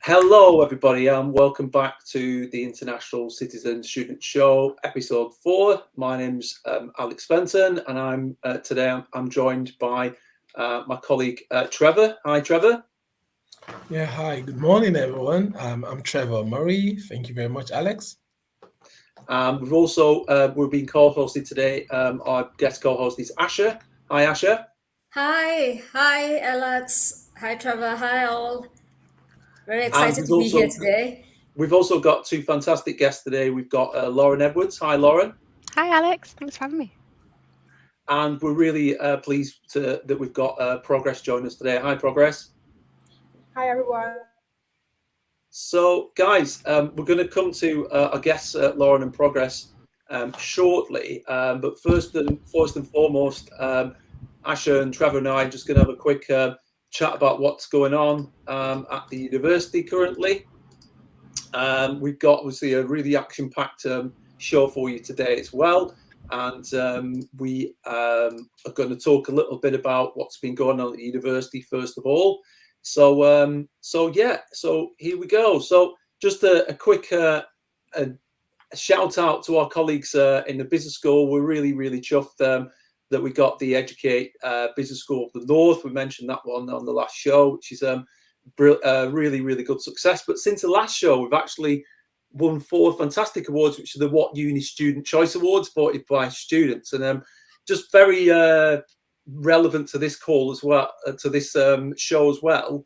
Hello, everybody, and welcome back to the International Citizen Student Show, episode 4. My name's Alex Fenton, and I'm joined by my colleague Trevor. Hi, Trevor. Yeah, hi. Good morning, everyone. I'm Trevor Omoruyi. Thank you very much, Alex. We're being co-hosted today. Our guest co-host is Asha. Hi, Asha. Hi, Alex. Hi, Trevor. Hi, all. Very And excited to be here today. We've also got two fantastic guests today. We've got Lauren Edwards. Hi, Lauren. Hi, Alex. Thanks for having me. And we're really pleased that we've got Progress join us today. Hi, Progress. Hi, everyone. So, guys, we're going to come to our guests, Lauren and Progress, shortly. But first and foremost, Asha and Trevor and I are just going to have a quick chat about what's going on at the university currently. We've got obviously a really action-packed show for you today as well, and we are going to talk a little bit about what's been going on at the university first of all. So here we go. So just a quick a shout out to our colleagues in the business school. We're really chuffed that we got the Educate Business School of the North. We mentioned that one on the last show, which is really good success. But since the last show, we've actually won 4 fantastic awards, which are the What Uni Student Choice Awards, voted by students, and just very relevant to this call as well, to this show as well.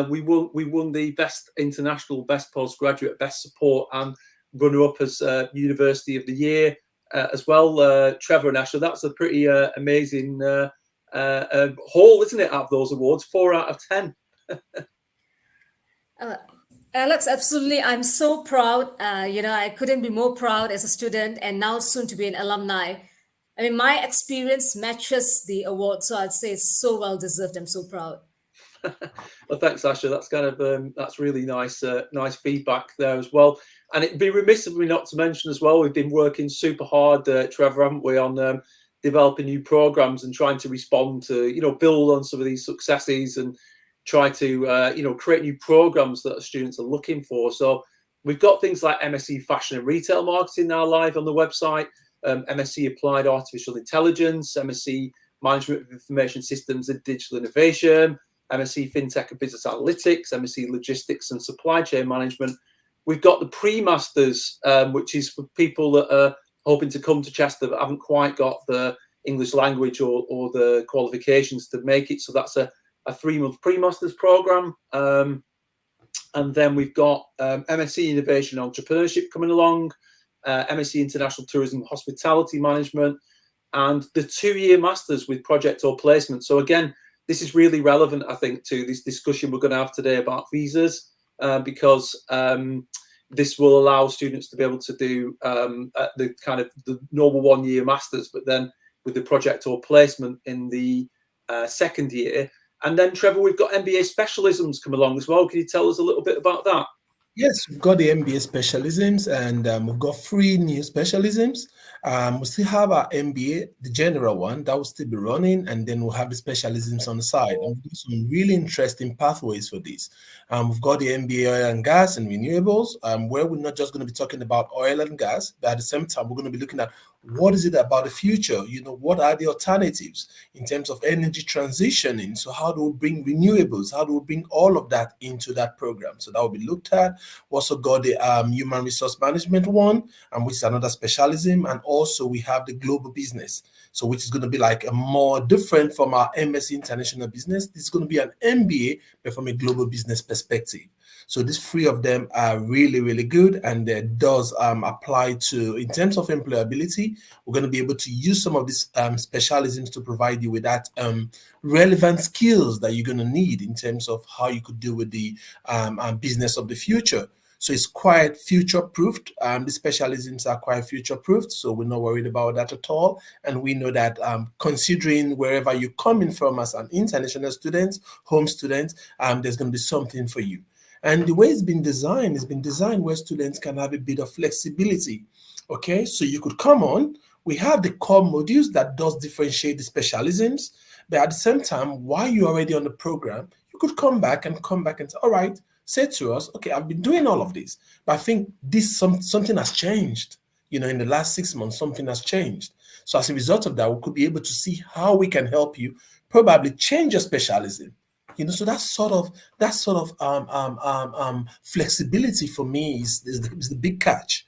We won the Best International, Best Postgraduate, Best Support, and runner-up as University of the Year as well. Trevor and Asha, that's a pretty amazing haul, isn't it? Out of those awards, 4 out of 10. Alex, absolutely. I'm so proud. I couldn't be more proud as a student and now soon to be an alumni. I mean, my experience matches the award, so I'd say it's so well deserved. I'm so proud. Well, thanks, Asha. That's kind of that's really nice feedback there as well. And it'd be remiss of me not to mention as well, we've been working super hard, Trevor, haven't we, on developing new programs and trying to respond to, build on some of these successes and try to, create new programs that students are looking for. So we've got things like MSc Fashion and Retail Marketing now live on the website. MSc Applied Artificial Intelligence, MSc Management of Information Systems and Digital Innovation, MSc FinTech and Business Analytics, MSc Logistics and Supply Chain Management. We've got the pre-masters, which is for people that are hoping to come to Chester that haven't quite got the English language or the qualifications to make it. So that's a 3-month pre-masters program. And then we've got MSc Innovation Entrepreneurship coming along, MSc International Tourism Hospitality Management, and the 2-year masters with project or placement. So again, this is really relevant, I think, to this discussion we're going to have today about visas, because this will allow students to be able to do the kind of the normal 1-year masters, but then with the project or placement in the 2nd year. And then, Trevor, we've got MBA specialisms come along as well. Can you tell us a little bit about that? Yes, we've got the MBA specialisms, and we've got 3 new specialisms. We still have our MBA, the general one, that will still be running, and then we'll have the specialisms on the side. And we've got some really interesting pathways for this. We've got the MBA Oil and Gas and Renewables, where we're not just going to be talking about oil and gas, but at the same time, we're going to be looking at what is it about the future? What are the alternatives in terms of energy transitioning? So how do we bring renewables? How do we bring all of that into that program? So that will be looked at. We also got the Human Resource Management one, which is another specialism. And also we have the Global Business, so which is going to be like a more different from our MSc International Business. This is going to be an MBA, but from a global business perspective. So these 3 of them are really good, and it does apply to, in terms of employability, we're going to be able to use some of these specialisms to provide you with that relevant skills that you're going to need in terms of how you could deal with the business of the future. So it's quite future-proofed. The specialisms are quite future-proofed, so we're not worried about that at all. And we know that considering wherever you're coming from as an international student, home student, there's going to be something for you. And the way it's been designed where students can have a bit of flexibility. Okay, so you could come on. We have the core modules that does differentiate the specialisms, but at the same time, while you're already on the program, you could come back and say, all right, said to us, okay, I've been doing all of this, but I think something has changed. In the last 6 months, something has changed. So as a result of that, we could be able to see how we can help you probably change your specialism. So that sort of flexibility for me is the big catch.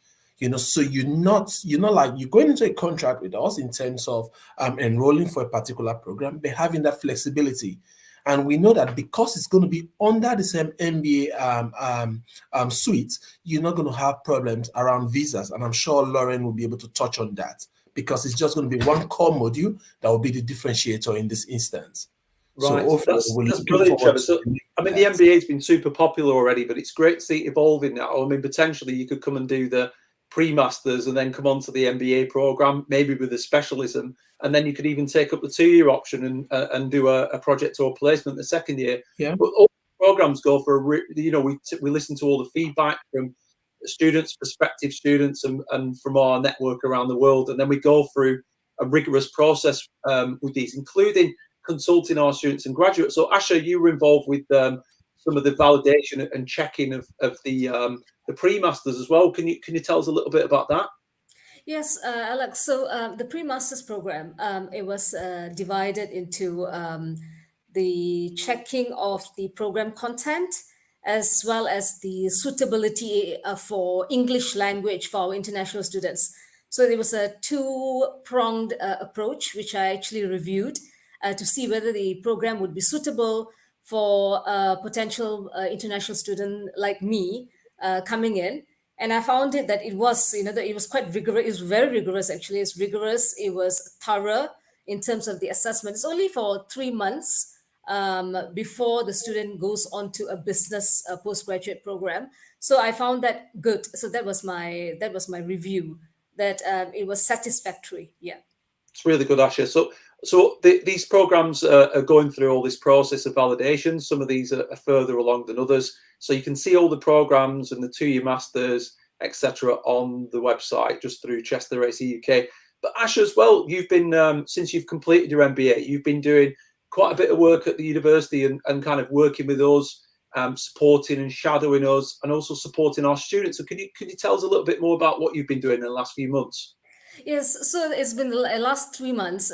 So you're not like you're going into a contract with us in terms of enrolling for a particular program, but having that flexibility. And we know that because it's going to be under the same MBA suite, you're not going to have problems around visas. And I'm sure Lauren will be able to touch on that, because it's just going to be one core module that will be the differentiator in this instance. Right, So that's brilliant, Trevor. So, I mean, the MBA has been super popular already, but it's great to see it evolving now. I mean, potentially you could come and do the pre-masters and then come on to the MBA program, maybe with a specialism, and then you could even take up the 2-year option and do a project or placement the second year. Yeah. But all programs go for we listen to all the feedback from students, prospective students, and from our network around the world, and then we go through a rigorous process with these, including consulting our students and graduates. So, Asha, you were involved with some of the validation and checking of the pre-masters as well. Can you tell us a little bit about that? Yes, Alex. So the pre-masters program, it was divided into the checking of the program content, as well as the suitability for English language for our international students. So there was a two-pronged approach, which I actually reviewed to see whether the program would be suitable for a potential international student like me coming in. And I found that it was, that it was quite rigorous. It was very rigorous, actually. It's rigorous. It was thorough in terms of the assessment. It's only for 3 months before the student goes on to a business postgraduate program. So I found that good. So that was my review, that it was satisfactory. Yeah. It's really good, Asha. So these programs are going through all this process of validation. Some of these are further along than others. So you can see all the programs and the 2-year masters, etc., on the website just through Chester AC UK. But Asha, as well, you've been since you've completed your MBA, you've been doing quite a bit of work at the university and kind of working with us, supporting and shadowing us, and also supporting our students. So can you tell us a little bit more about what you've been doing in the last few months? Yes, so it's been the last 3 months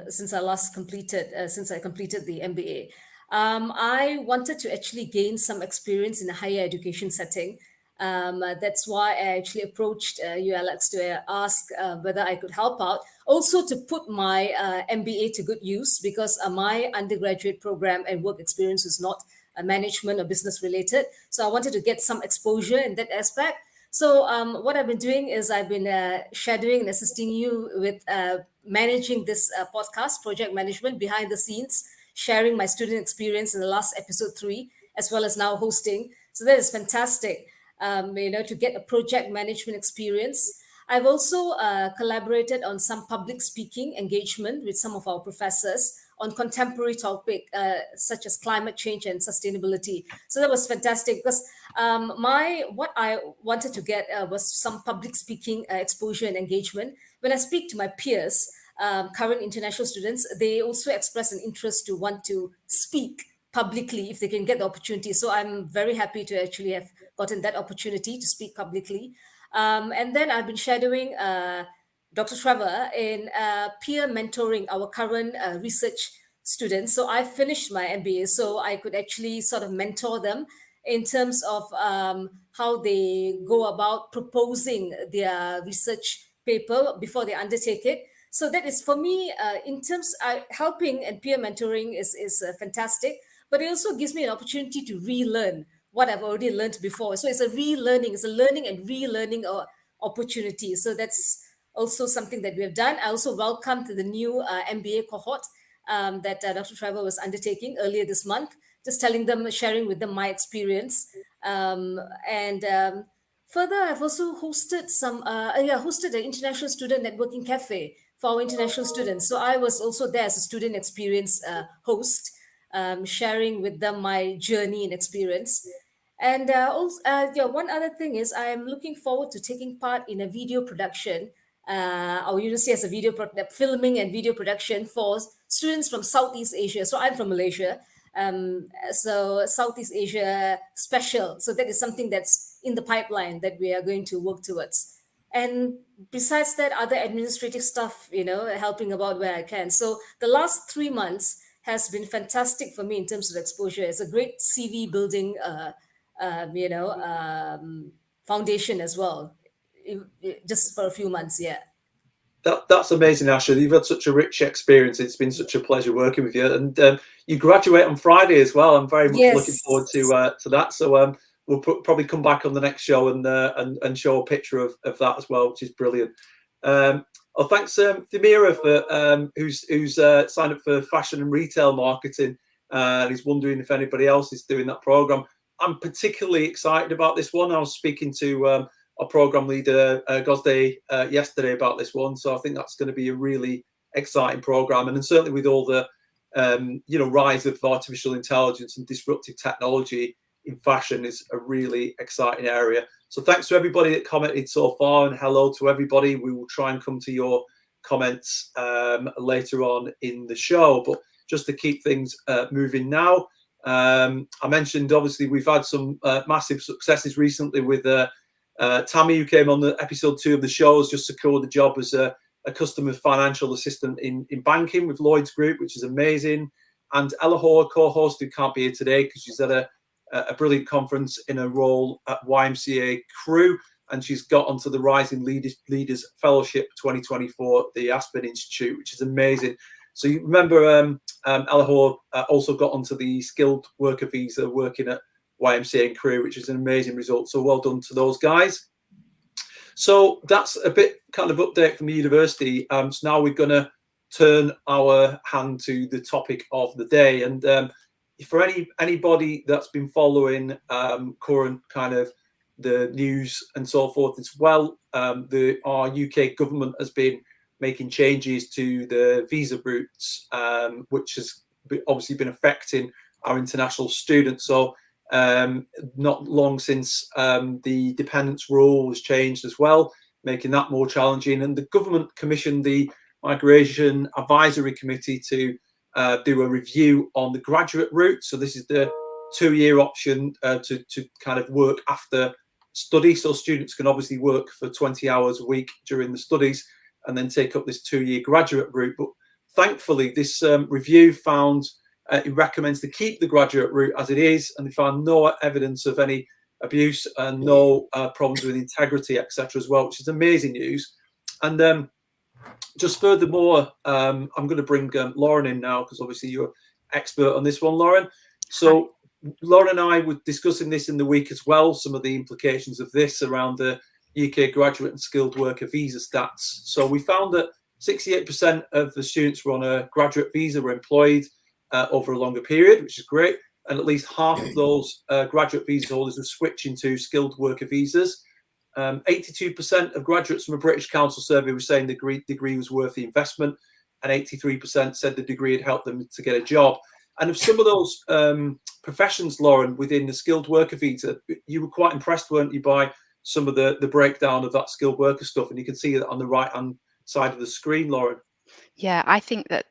since I completed the MBA. I wanted to actually gain some experience in a higher education setting. That's why I actually approached you, Alex, to ask whether I could help out. Also to put my MBA to good use, because my undergraduate program and work experience was not management or business related. So I wanted to get some exposure in that aspect. So what I've been doing is I've been shadowing and assisting you with managing this podcast, project management behind the scenes, sharing my student experience in the last episode 3, as well as now hosting. So that is fantastic, to get a project management experience. I've also collaborated on some public speaking engagement with some of our professors on contemporary topic such as climate change and sustainability. So that was fantastic, because what I wanted to get was some public speaking exposure and engagement. When I speak to my peers, current international students, they also express an interest to want to speak publicly if they can get the opportunity. So I'm very happy to actually have gotten that opportunity to speak publicly. And then I've been shadowing Dr. Trevor in peer mentoring our current research students. So I finished my MBA, so I could actually sort of mentor them in terms of how they go about proposing their research paper before they undertake it. So that is, for me, in terms helping and peer mentoring is fantastic, but it also gives me an opportunity to relearn what I've already learned before. So it's a relearning, it's a learning and relearning opportunity. So that's also something that we have done. I also welcomed the new MBA cohort that Dr. Trevor was undertaking earlier this month, just sharing with them my experience. Further, I've also hosted hosted an international student networking cafe for our international students. So I was also there as a student experience host, sharing with them my journey and experience. And one other thing is I'm looking forward to taking part in a video production. Our university has a filming and video production for students from Southeast Asia. So I'm from Malaysia. So Southeast Asia special. So that is something that's in the pipeline that we are going to work towards. And besides that, other administrative stuff, helping about where I can. So the last 3 months has been fantastic for me in terms of exposure. It's a great CV building, foundation as well. Just for a few months, yeah. That's amazing, Asha. You've had such a rich experience. It's been such a pleasure working with you, and you graduate on Friday as well. I'm very much looking forward to that. So we'll probably come back on the next show and show a picture of that as well, which is brilliant. Well, thanks, Thamira, for who's signed up for fashion and retail marketing. And he's wondering if anybody else is doing that program. I'm particularly excited about this one. I was speaking to our program leader Gosde yesterday about this one, so I think that's going to be a really exciting program. And then certainly with all the rise of artificial intelligence and disruptive technology in fashion is a really exciting area. So thanks to everybody that commented so far, and hello to everybody. We will try and come to your comments later on in the show, but just to keep things moving now, I mentioned obviously we've had some massive successes recently with Tammy, who came on the episode 2 of the show, has just secured the job as a customer financial assistant in banking with Lloyd's Group, which is amazing. And Elahor, co-host, who can't be here today because she's at a brilliant conference in a role at YMCA Crew, and she's got onto the Rising Leaders Fellowship 2024 at the Aspen Institute, which is amazing. So you remember Elahor also got onto the skilled worker visa working at YMCA and Crew, which is an amazing result. So well done to those guys. So that's a bit kind of update from the university. So now we're going to turn our hand to the topic of the day. And for anybody that's been following current kind of the news and so forth as well, our UK government has been making changes to the visa routes, which has obviously been affecting our international students. So not long since the dependence rule was changed as well, making that more challenging. And the government commissioned the Migration Advisory Committee to do a review on the graduate route. So this is the 2-year option to kind of work after study. So students can obviously work for 20 hours a week during the studies and then take up this 2-year graduate route. But thankfully, this review found it recommends to keep the graduate route as it is, and they found no evidence of any abuse and no problems with integrity, etc. as well, which is amazing news. And just furthermore, I'm going to bring Lauren in now, because obviously you're expert on this one, Lauren. So Lauren and I were discussing this in the week as well, some of the implications of this around the UK graduate and skilled worker visa stats. So we found that 68% of the students who were on a graduate visa were employed over a longer period, which is great. And at least half of those graduate visa holders were switching to skilled worker visas. 82% of graduates from a British Council survey were saying the degree was worth the investment, and 83% said the degree had helped them to get a job. And of some of those professions, Lauren, within the skilled worker visa, you were quite impressed, weren't you, by some of the breakdown of that skilled worker stuff? And you can see that on the right-hand side of the screen, Lauren. Yeah, I think that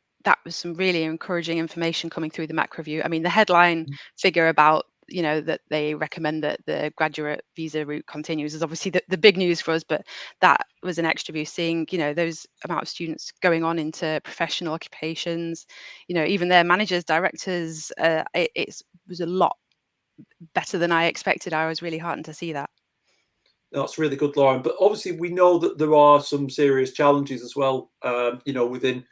was some really encouraging information coming through the MAC review. I mean, the headline figure about, that they recommend that the graduate visa route continues is obviously the big news for us, but that was an extra view, seeing, those amount of students going on into professional occupations, even their managers, directors, it was a lot better than I expected. I was really heartened to see that. That's really good, Lauren. But obviously we know that there are some serious challenges as well, within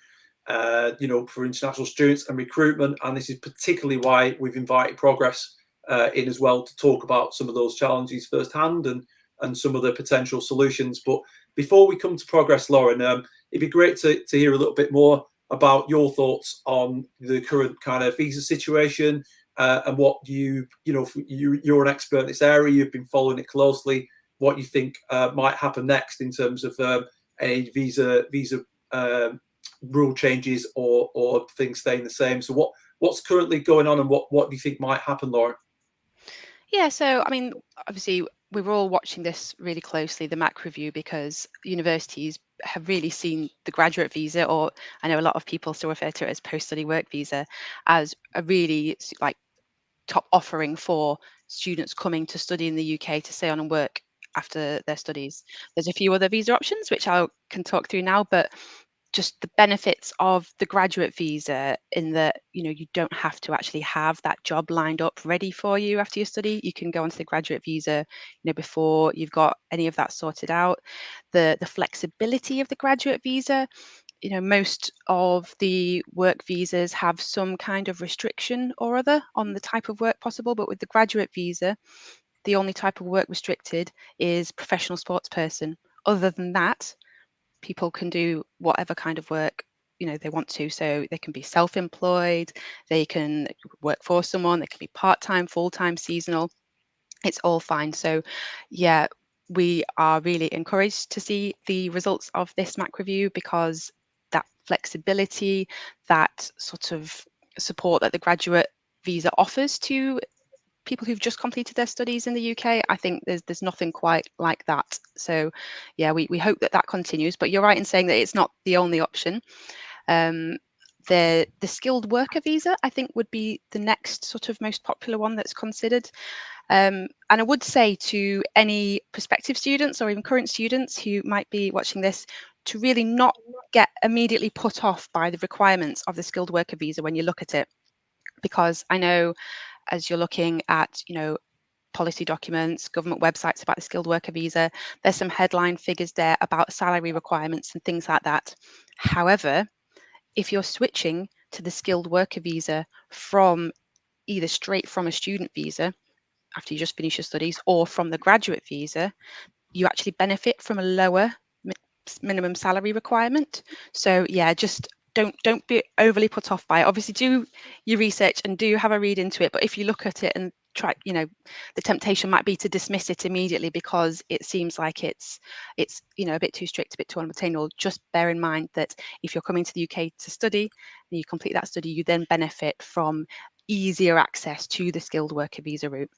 for international students and recruitment. And this is particularly why we've invited Progress in as well, to talk about some of those challenges firsthand and some of the potential solutions. But before we come to Progress, Lauren, it'd be great to hear a little bit more about your thoughts on the current kind of visa situation and what you're an expert in this area. You've been following it closely. What you think might happen next in terms of any visa rule changes or things staying the same. So what's currently going on, and what do you think might happen, Lauren? Yeah, so I mean, obviously we're all watching this really closely, the MAC review, because universities have really seen the graduate visa, or I know a lot of people still refer to it as post-study work visa, as a really like top offering for students coming to study in the UK to stay on and work after their studies. There's a few other visa options which I can talk through now, but just the benefits of the graduate visa in that, you know, you don't have to actually have that job lined up ready for you after you study. You can go onto the graduate visa, you know, before you've got any of that sorted out. The flexibility of the graduate visa, you know, most of the work visas have some kind of restriction or other on the type of work possible, but with the graduate visa, the only type of work restricted is professional sports person. Other than that, people can do whatever kind of work, you know, they want to. So they can be self-employed, they can work for someone, they can be part-time, full-time, seasonal. It's all fine. So yeah, we are really encouraged to see the results of this MAC review, because that flexibility, that sort of support that the graduate visa offers to people who've just completed their studies in the UK, I think there's nothing quite like that. So yeah, we hope that that continues. But you're right in saying that it's not the only option. The skilled worker visa, I think, would be the next sort of most popular one that's considered. And I would say to any prospective students or even current students who might be watching this, to really not get immediately put off by the requirements of the skilled worker visa when you look at it. Because I know, as you're looking at, you know, policy documents, government websites about the skilled worker visa, there's some headline figures there about salary requirements and things like that. However, if you're switching to the skilled worker visa from either straight from a student visa after you just finish your studies, or from the graduate visa, you actually benefit from a lower minimum salary requirement. So yeah, just don't be overly put off by it. Obviously, do your research and do have a read into it. But if you look at it and try, you know, the temptation might be to dismiss it immediately because it seems like it's you know, a bit too strict, a bit too unattainable. Just bear in mind that if you're coming to the UK to study and you complete that study, you then benefit from easier access to the skilled worker visa route.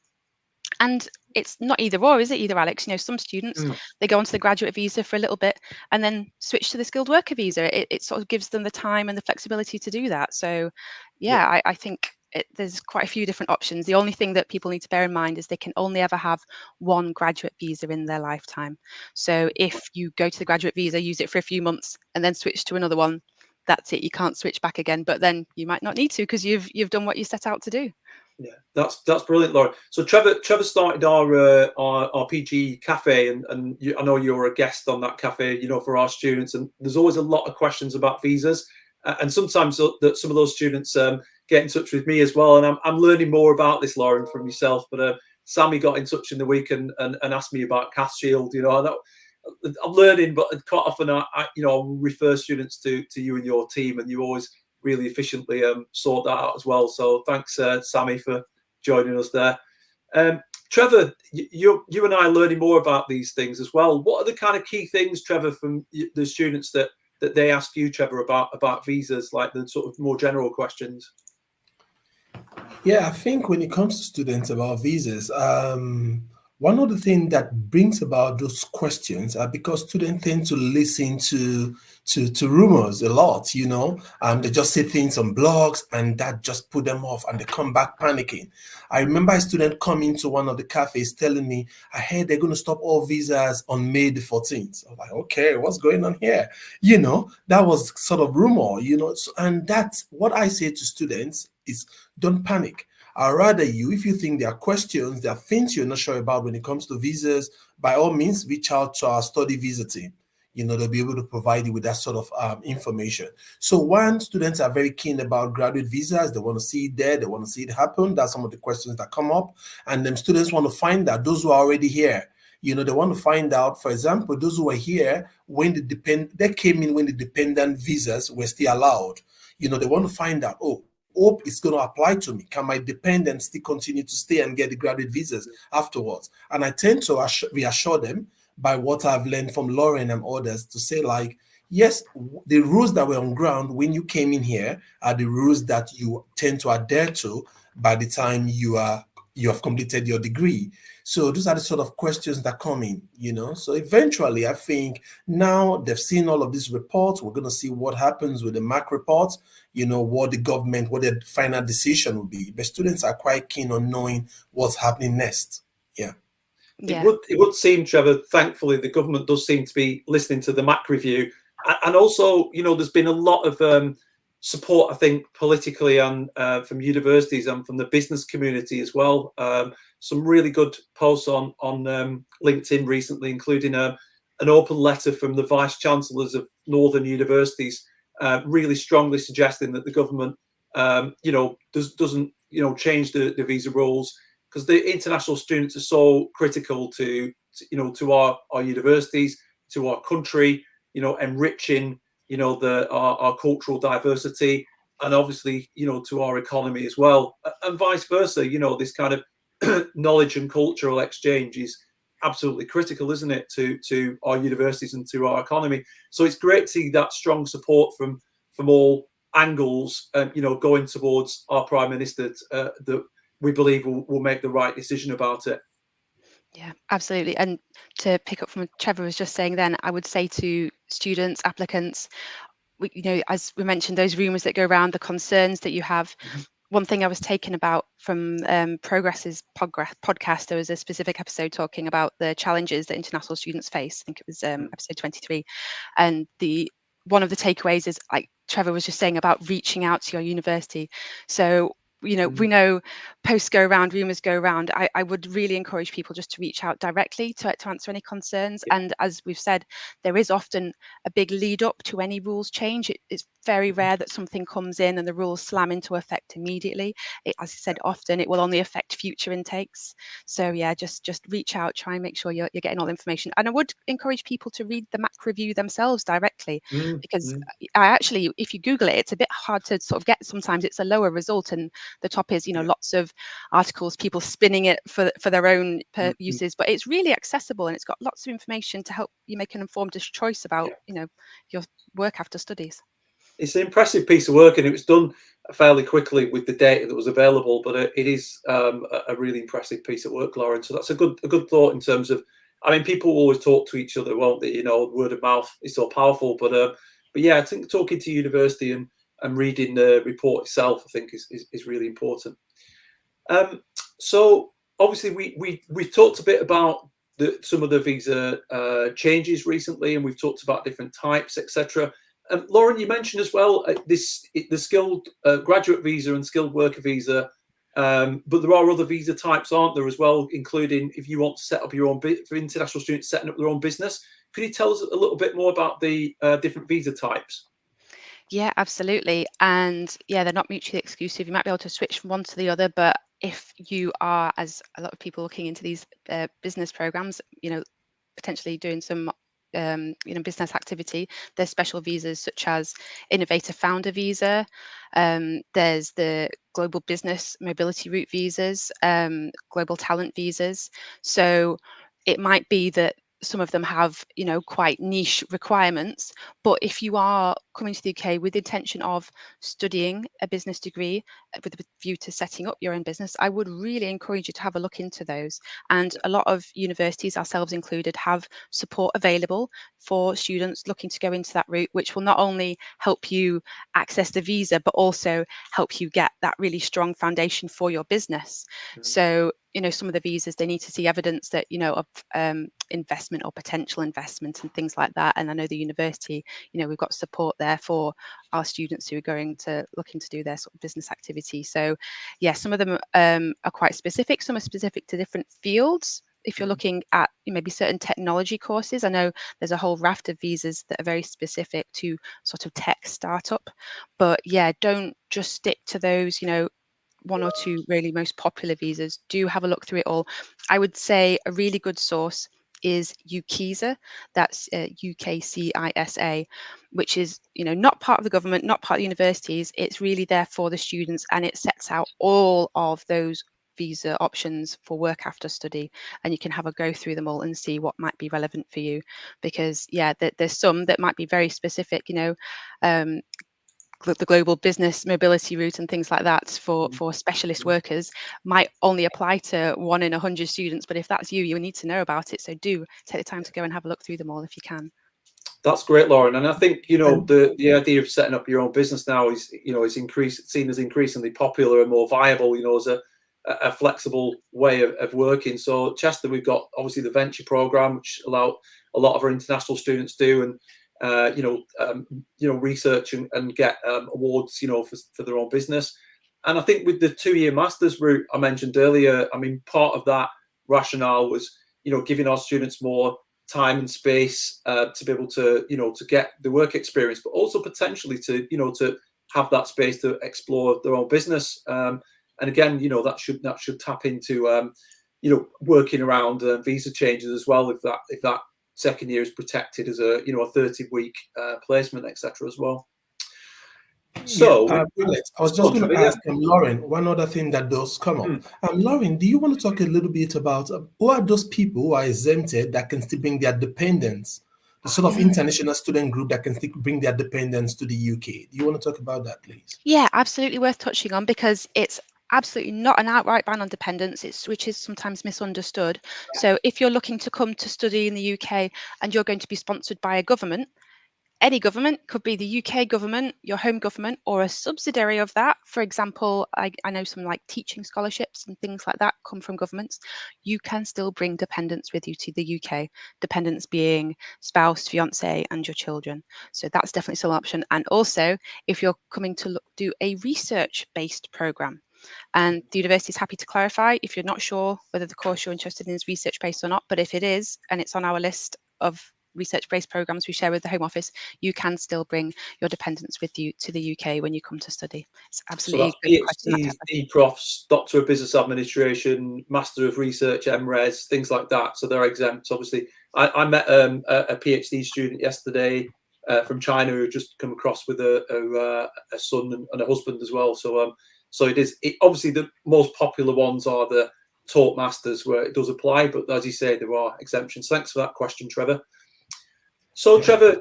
And it's not either or, is it, either, Alex? You know, some students, they go onto the graduate visa for a little bit and then switch to the skilled worker visa. It sort of gives them the time and the flexibility to do that. So yeah, I think there's quite a few different options. The only thing that people need to bear in mind is they can only ever have one graduate visa in their lifetime. So if you go to the graduate visa, use it for a few months and then switch to another one, that's it. You can't switch back again, but then you might not need to because you've done what you set out to do. Yeah, that's brilliant, Lauren. So Trevor started our PG cafe, and I know you're a guest on that cafe, you know, for our students, and there's always a lot of questions about visas, and sometimes that some of those students get in touch with me as well, and I'm learning more about this, Lauren, from yourself. But Sammy got in touch in the week and asked me about Cath Shield. You know, I'm learning, but quite often I you know, refer students to you and your team, and you always really efficiently sort that out as well. So thanks, Sammy, for joining us there. Trevor, you and I are learning more about these things as well. What are the kind of key things, Trevor, from the students that they ask you, Trevor, about visas, like the sort of more general questions? Yeah, I think when it comes to students about visas, one of the things that brings about those questions are because students tend to listen to rumors a lot, you know. They just say things on blogs and that just put them off and they come back panicking. I remember a student coming to one of the cafes telling me, I heard they're going to stop all visas on May the 14th. I was like, okay, what's going on here? You know, that was sort of rumor, you know. So, and that's what I say to students is don't panic. I'd rather if you think there are questions, there are things you're not sure about when it comes to visas, by all means, reach out to our study visa team. You know, they'll be able to provide you with that sort of information. So one, students are very keen about graduate visas. They want to see it there. They want to see it happen. That's some of the questions that come up. And then students want to find out, those who are already here, you know, they want to find out, for example, those who were here when they came in when the dependent visas were still allowed. You know, they want to find out, hope it's going to apply to me. Can my dependents still continue to stay and get the graduate visas afterwards? And I tend to reassure them by what I've learned from Lauren and others to say, like, yes, the rules that were on ground when you came in here are the rules that you tend to adhere to by the time you are you have completed your degree. So those are the sort of questions that come in, So eventually, I think now they've seen all of these reports. We're going to see what happens with the MAC report, what the government, what their final decision will be. But students are quite keen on knowing what's happening next. Yeah. It would seem, Trevor, thankfully, the government does seem to be listening to the MAC review. And also, there's been a lot of support, I think, politically and from universities and from the business community as well. Some really good posts on LinkedIn recently, including an open letter from the vice chancellors of northern universities, really strongly suggesting that the government, doesn't change the visa rules, because the international students are so critical to our universities, to our country, enriching our cultural diversity, and obviously to our economy as well, and vice versa. This kind of knowledge and cultural exchange is absolutely critical, isn't it, to our universities and to our economy. So it's great to see that strong support from all angles, going towards our Prime Minister, that we believe will make the right decision about it. Yeah, absolutely. And to pick up from what Trevor was just saying then, I would say to students, applicants, as we mentioned, those rumours that go around, the concerns that you have. One thing I was taken about from Progress's podcast, there was a specific episode talking about the challenges that international students face. I think it was episode 23. And one of the takeaways is, like Trevor was just saying, about reaching out to your university. So we know posts go around, rumours go around. I would really encourage people just to reach out directly to answer any concerns. And as we've said, there is often a big lead up to any rules change. It's very rare that something comes in and the rules slam into effect immediately. As I said, often it will only affect future intakes. So yeah, just reach out, try and make sure you're getting all the information. And I would encourage people to read the MAC review themselves directly, because I actually, if you Google it, it's a bit hard to sort of get. Sometimes it's a lower result, and the top is lots of articles, people spinning it for their own uses, but it's really accessible and it's got lots of information to help you make an informed choice about your work after studies. It's an impressive piece of work, and it was done fairly quickly with the data that was available, but it is a really impressive piece of work, Lauren. So that's a good thought in terms of, people always talk to each other, won't they? Word of mouth is so powerful, but yeah, I think talking to university and reading the report itself, I think is really important. So obviously we've talked a bit about some of the visa changes recently, and we've talked about different types, etc. Lauren, you mentioned as well the skilled graduate visa and skilled worker visa, but there are other visa types, aren't there, as well, including if you want to set up your own for international students setting up their own business. Could you tell us a little bit more about the different visa types? Yeah, absolutely. And yeah, they're not mutually exclusive. You might be able to switch from one to the other, but if you are, as a lot of people looking into these business programs, potentially doing some business activity, there's special visas such as Innovator Founder Visa. There's the Global Business Mobility Route visas, Global Talent visas. So it might be that some of them have, quite niche requirements. But if you are coming to the UK with the intention of studying a business degree with a view to setting up your own business, I would really encourage you to have a look into those. And a lot of universities, ourselves included, have support available for students looking to go into that route, which will not only help you access the visa, but also help you get that really strong foundation for your business. So, some of the visas, they need to see evidence that, of investment or potential investment and things like that. And I know the university, we've got support there for our students who are looking to do their sort of business activity. So yeah, some of them are quite specific. Some are specific to different fields. If you're looking at maybe certain technology courses, I know there's a whole raft of visas that are very specific to sort of tech startup. But yeah, don't just stick to those, one or two really most popular visas. Do have a look through it all. I would say a really good source is UKISA, that's UKCISA, which is not part of the government, not part of the universities. It's really there for the students, and it sets out all of those visa options for work after study, and you can have a go through them all and see what might be relevant for you, because yeah, there's some that might be very specific, the global business mobility route and things like that for specialist workers might only apply to 1 in 100 students. But if that's you, you need to know about it. So do take the time to go and have a look through them all if you can. That's great, Lauren. And I think, you know, the idea of setting up your own business now is, you know, is seen as increasingly popular and more viable, you know, as a flexible way of working. So Chester, we've got obviously the venture program, which allow a lot of our international students do, and you know, research and get awards, you know, for their own business. And I think with the 2-year master's route I mentioned earlier, I mean, part of that rationale was, you know, giving our students more time and space to be able to, you know, to get the work experience, but also potentially to, you know, to have that space to explore their own business. And again, you know, that should tap into, you know, working around visa changes as well, if that second year is protected as a, you know, a 30-week placement, etc. as well. So, I was just going to ask Lauren one other thing that does come up. Lauren, do you want to talk a little bit about who are those people who are exempted that can still bring their dependents, the sort of international student group that can still bring their dependents to the UK? Do you want to talk about that, please? Yeah, absolutely worth touching on, because it's absolutely not an outright ban on dependents, which is sometimes misunderstood. So if you're looking to come to study in the UK and you're going to be sponsored by a government, any government, could be the UK government, your home government, or a subsidiary of that. For example, I know some like teaching scholarships and things like that come from governments. You can still bring dependents with you to the UK, dependents being spouse, fiance, and your children. So that's definitely still an option. And also, if you're coming to do a research-based program, and the university is happy to clarify if you're not sure whether the course you're interested in is research-based or not, but if it is, and it's on our list of research-based programs we share with the Home Office, you can still bring your dependents with you to the UK when you come to study. It's absolutely so that's PhDs, DProfs, Doctor of Business Administration, Master of Research, MRes, things like that. So they're exempt. Obviously, I met a PhD student yesterday from China who just come across with a son and a husband as well. So so obviously the most popular ones are the taught masters where it does apply, but as you say, there are exemptions. Thanks for that question, Trevor. So, Trevor,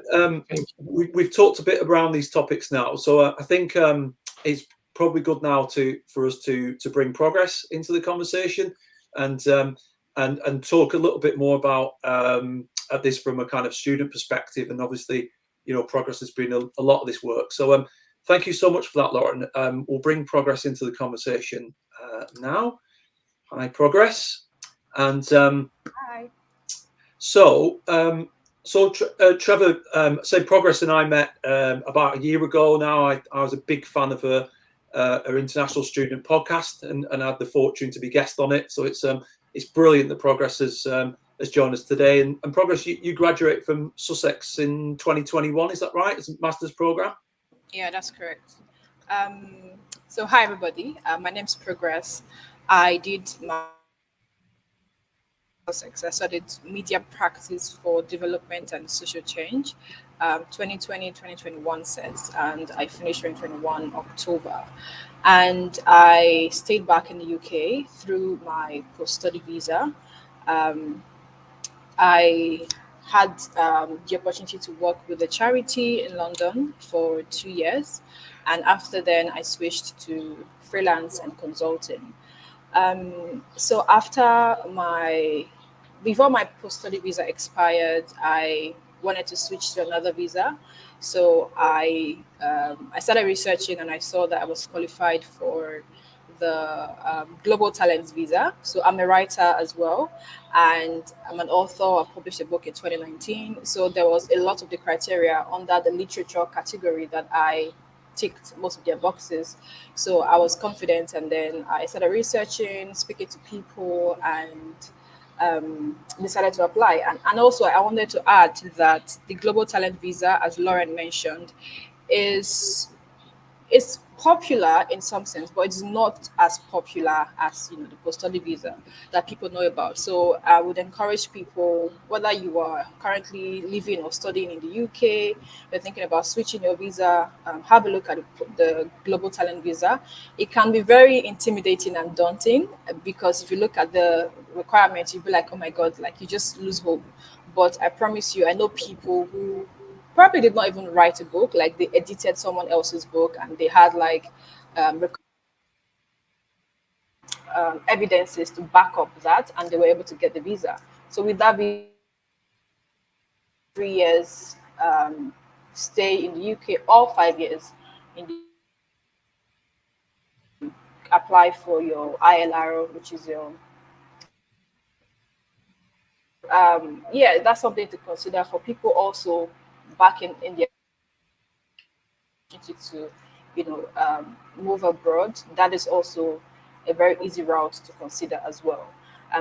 we've talked a bit around these topics now. So I think it's probably good now for us to bring progress into the conversation and talk a little bit more about this from a kind of student perspective. And obviously, you know, progress has been a lot of this work. So thank you so much for that, Lauren. We'll bring progress into the conversation now. Hi, progress. And Hi. So Trevor, say Progress and I met about a year ago now. I was a big fan of her international student podcast and had the fortune to be guest on it. So it's brilliant that Progress has joined us today. And Progress, you graduate from Sussex in 2021, is that right? It's a master's program? Yeah, that's correct. So hi everybody. My name's Progress. I did my I studied media practice for development and social change, 2020-2021 sets, and I finished 2021 October. And I stayed back in the UK through my post-study visa. I had the opportunity to work with a charity in London for 2 years, and after then I switched to freelance and consulting. So before my post-study visa expired, I wanted to switch to another visa. So I started researching and I saw that I was qualified for the Global Talents Visa. So I'm a writer as well, and I'm an author. I published a book in 2019. So there was a lot of the criteria under the literature category that I ticked most of their boxes. So I was confident, and then I started researching, speaking to people, and decided to apply. And also I wanted to add that the Global Talent Visa, as Lauren mentioned, is popular in some sense, but it's not as popular as the post-study visa that people know about. So I would encourage people, whether you are currently living or studying in the UK, you're thinking about switching your visa, have a look at the Global Talent Visa. It can be very intimidating and daunting because if you look at the requirements, you'll be like, oh my God, like you just lose hope. But I promise you, I know people who probably did not even write a book, like they edited someone else's book and they had like evidences to back up that, and they were able to get the visa. So with that 3 years stay in the UK, or 5 years in the apply for your ILR, which is your yeah, that's something to consider for people also back in India to move abroad. That is also a very easy route to consider as well.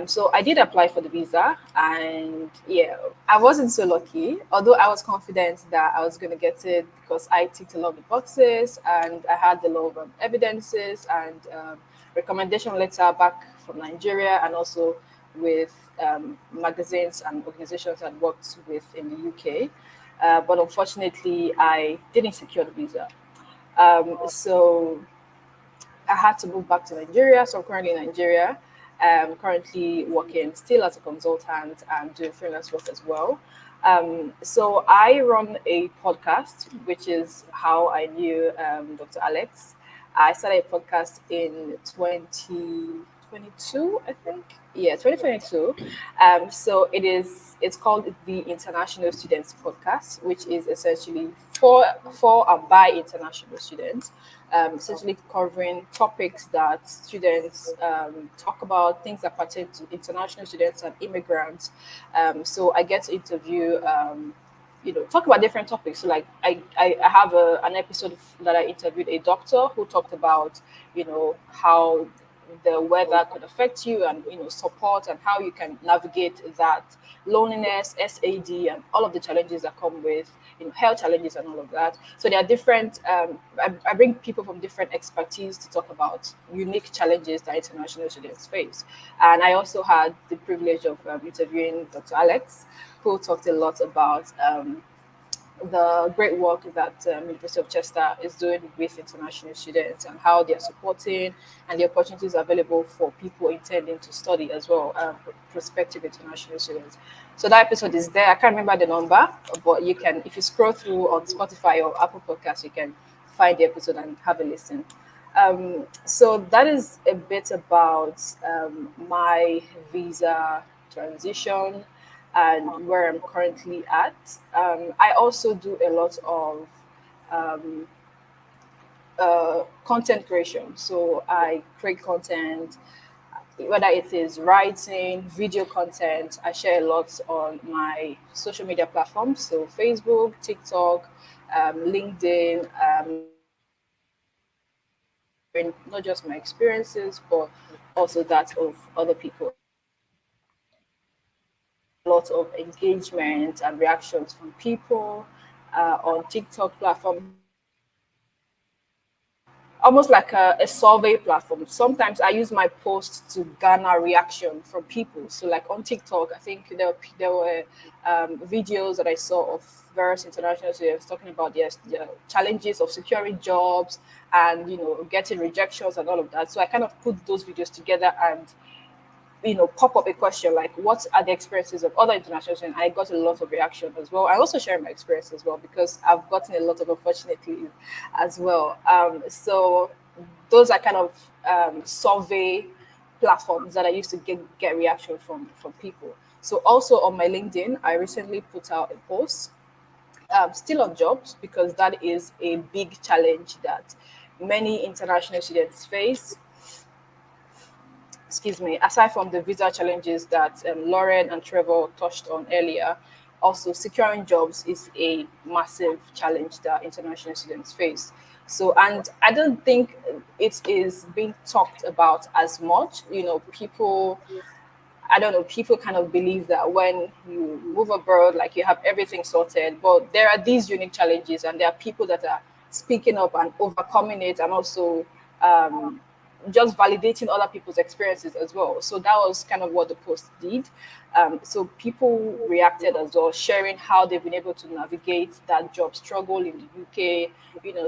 So I did apply for the visa, and yeah, I wasn't so lucky. Although I was confident that I was going to get it because I ticked a lot of the boxes and I had a lot of evidences and recommendation letter back from Nigeria, and also with magazines and organizations I'd worked with in the UK. But unfortunately, I didn't secure the visa. So I had to move back to Nigeria. So I'm currently in Nigeria. Currently working still as a consultant and doing freelance work as well. So I run a podcast, which is how I knew Dr. Alex. I started a podcast in 2022, I think. Yeah, 2022. So it's called the International Students Podcast, which is essentially for and by international students, essentially covering topics that students talk about, things that pertain to international students and immigrants. So I get to interview talk about different topics. So like I have an episode that I interviewed a doctor who talked about how the weather could affect you, and support, and how you can navigate that loneliness, SAD, and all of the challenges that come with health challenges and all of that. So there are different I bring people from different expertise to talk about unique challenges that international students face. And I also had the privilege of interviewing Dr. Alex, who talked a lot about the great work that University of Chester is doing with international students, and how they are supporting and the opportunities available for people intending to study as well, prospective international students. So that episode is there. I can't remember the number, but you can, if you scroll through on Spotify or Apple Podcasts, you can find the episode and have a listen. So that is a bit about my visa transition and where I'm currently at. I also do a lot of content creation. So I create content, whether it is writing, video content. I share a lot on my social media platforms, so Facebook, TikTok, LinkedIn, not just my experiences, but also that of other people. A lot of engagement and reactions from people on TikTok platform, almost like a survey platform. Sometimes I use my post to garner reaction from people. So like on TikTok, I think there were videos that I saw of various international students talking about their challenges of securing jobs and getting rejections and all of that. So I kind of put those videos together and pop up a question like, what are the experiences of other international students? I got a lot of reaction as well. I also share my experience as well, because I've gotten a lot of opportunities as well. So those are kind of survey platforms that I used to get reaction from people. So also on my LinkedIn, I recently put out a post, still on jobs, because that is a big challenge that many international students face. Excuse me, aside from the visa challenges that Lauren and Trevor touched on earlier, also securing jobs is a massive challenge that international students face. So, and I don't think it is being talked about as much. People, I don't know, people kind of believe that when you move abroad, like you have everything sorted, but there are these unique challenges, and there are people that are speaking up and overcoming it, and also just validating other people's experiences as well. So that was kind of what the post did. So people reacted as well, sharing how they've been able to navigate that job struggle in the UK.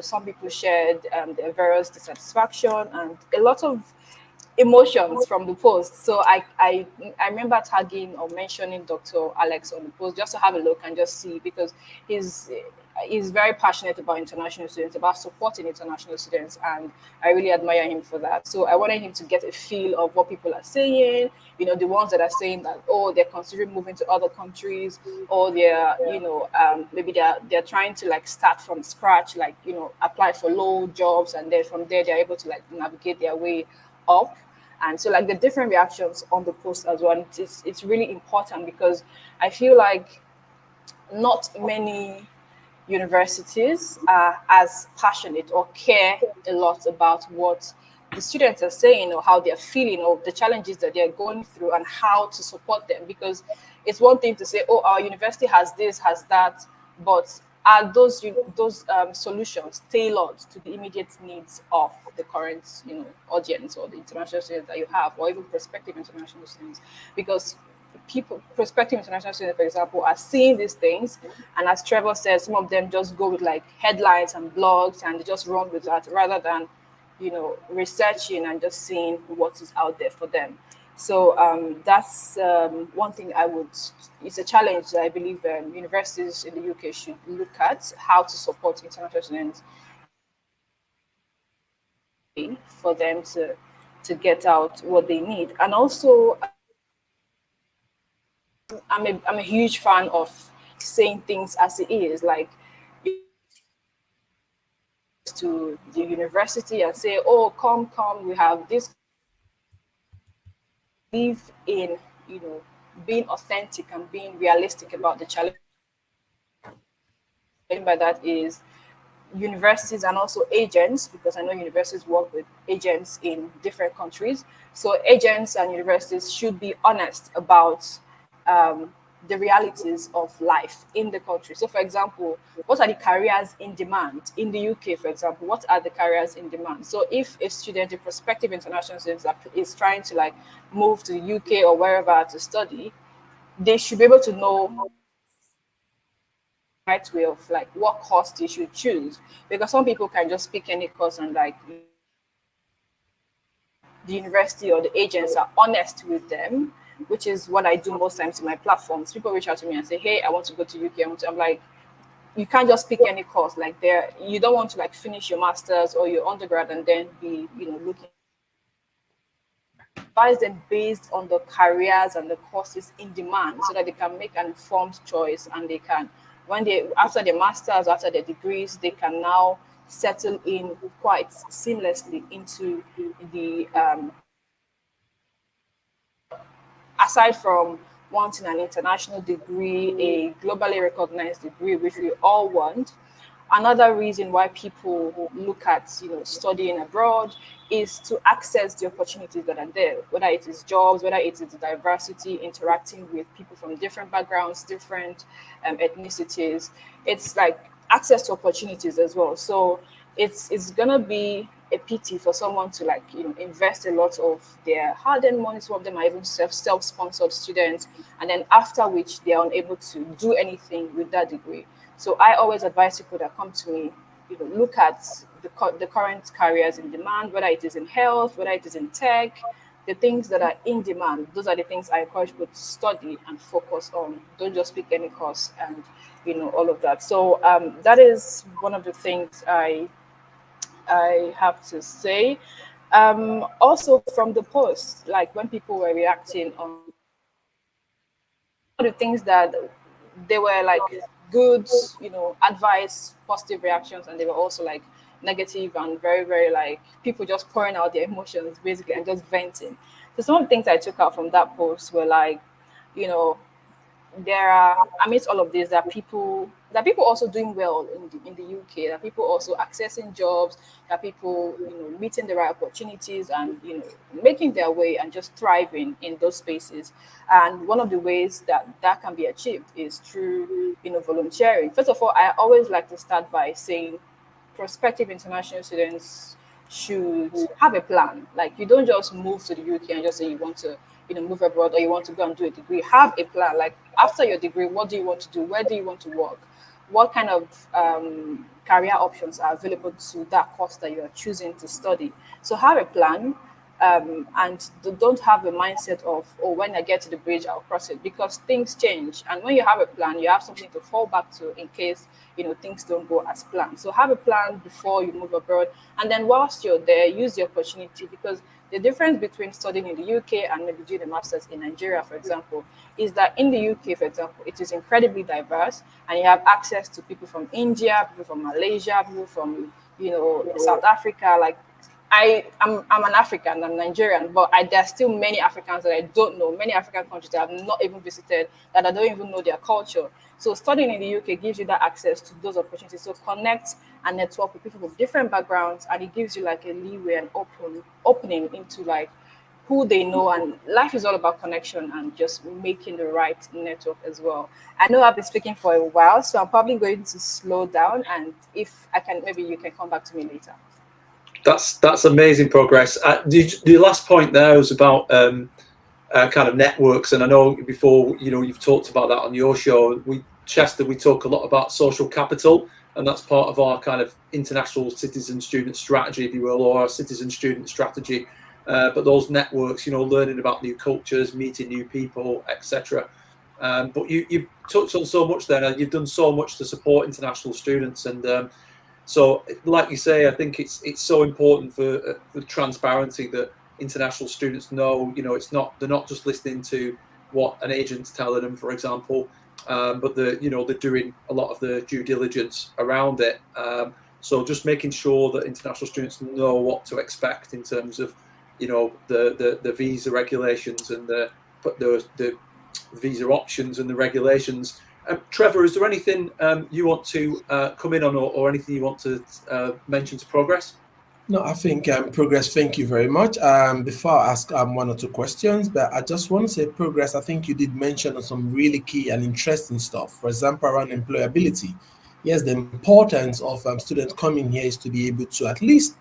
Some people shared their various dissatisfaction, and a lot of emotions from the post. So I remember tagging or mentioning Dr. Alex on the post just to have a look and just see, because he's he's very passionate about international students, about supporting international students, and I really admire him for that. So I wanted him to get a feel of what people are saying, you know, the ones that are saying that, oh, they're considering moving to other countries, or they're, you know, maybe they're trying to like start from scratch, like, you know, apply for low jobs, and then from there they're able to like navigate their way up. And so like the different reactions on the post as well, it's really important, because I feel like not many universities are as passionate or care a lot about what the students are saying, or how they're feeling, or the challenges that they're going through, and how to support them. Because it's one thing to say, oh, our university has this, has that, but are those solutions tailored to the immediate needs of the current, you know, audience, or the international students that you have, or even prospective international students? Because people, prospective international students, for example, are seeing these things, and as Trevor said, some of them just go with like headlines and blogs, and they just run with that rather than, you know, researching and just seeing what is out there for them. So that's one thing I would. It's a challenge that I believe universities in the UK should look at, how to support international students for them to get out what they need. And also, I'm a huge fan of saying things as it is, like to the university and say, oh, come, we have this. Live in, you know, being authentic and being realistic about the challenge. By that is universities and also agents, because I know universities work with agents in different countries. So agents and universities should be honest about um, the realities of life in the country. So, for example, what are the careers in demand in the UK? For example, what are the careers in demand? So, if a student, a prospective international student, is trying to like move to the UK or wherever to study, they should be able to know right way of like what course they should choose, because some people can just pick any course, and like the university or the agents are honest with them, which is what I do most times in my platforms. People reach out to me and say, hey, I want to go to UK. I'm like, you can't just pick any course. Like, there, you don't want to like finish your masters or your undergrad and then be, you know, looking. Advise them based on the careers and the courses in demand, so that they can make an informed choice, and they can, when they, after their masters, after their degrees, they can now settle in quite seamlessly into the aside from wanting an international degree, a globally recognized degree, which we all want, another reason why people look at, you know, studying abroad is to access the opportunities that are there, whether it is jobs, whether it is diversity, interacting with people from different backgrounds, different ethnicities. It's like access to opportunities as well. So it's gonna be a pity for someone to like, you know, invest a lot of their hard-earned money. Some of them are even self-sponsored students, and then after which they are unable to do anything with that degree. So I always advise people that come to me, you know, look at the current careers in demand, whether it is in health, whether it is in tech, the things that are in demand. Those are the things I encourage people to study and focus on. Don't just pick any course, and you know, all of that. So that is one of the things I have to say. Also from the post, like when people were reacting on the things that they were like good, you know, advice, positive reactions, and they were also like negative and very, very like people just pouring out their emotions basically and just venting. So some of the things I took out from that post were like, you know, there are, amidst all of this, there are people also doing well in the UK. There are people also accessing jobs. There are people, you know, meeting the right opportunities, and you know, making their way and just thriving in those spaces. And one of the ways that that can be achieved is through, you know, volunteering. First of all, I always like to start by saying prospective international students should have a plan. Like, you don't just move to the UK and just say you want to, you know, move abroad, or you want to go and do a degree. Have a plan. Like, after your degree, what do you want to do? Where do you want to work? What kind of career options are available to that course that you are choosing to study? So have a plan. and don't have a mindset of, oh, when I get to the bridge I'll cross it, because things change. And when you have a plan, you have something to fall back to in case things don't go as planned. So have a plan before you move abroad, and then whilst you're there, use the opportunity, because the difference between studying in the UK and maybe doing a master's in Nigeria, for example, is that in the UK, for example, it is incredibly diverse, and you have access to people from India, people from Malaysia, people from South Africa. Like, I'm an African, I'm Nigerian, but there are still many Africans that I don't know, many African countries that I've not even visited, that I don't even know their culture. So studying in the UK gives you that access to those opportunities. So connect and network with people with different backgrounds, and it gives you like a leeway and opening into like who they know. And life is all about connection and just making the right network as well. I know I've been speaking for a while, so I'm probably going to slow down, and if I can, maybe you can come back to me later. That's amazing progress. The last point there was about kind of networks, and I know before you've talked about that on your show. Chester, we talk a lot about social capital, and that's part of our kind of international citizen student strategy, if you will, or our citizen student strategy. But those networks, learning about new cultures, meeting new people, etc. But you've touched on so much there. You've done so much to support international students, and so, like you say, I think it's so important for transparency that international students know, they're not just listening to what an agent's telling them, for example, but they're doing a lot of the due diligence around it. So just making sure that international students know what to expect in terms of, the visa regulations and the visa options and the regulations. Trevor, is there anything you want to come in on, or anything you want to mention to Progress? No, I think Progress, thank you very much. Before I ask one or two questions, but I just want to say, Progress, I think you did mention some really key and interesting stuff. For example, around employability. Yes, the importance of students coming here is to be able to at least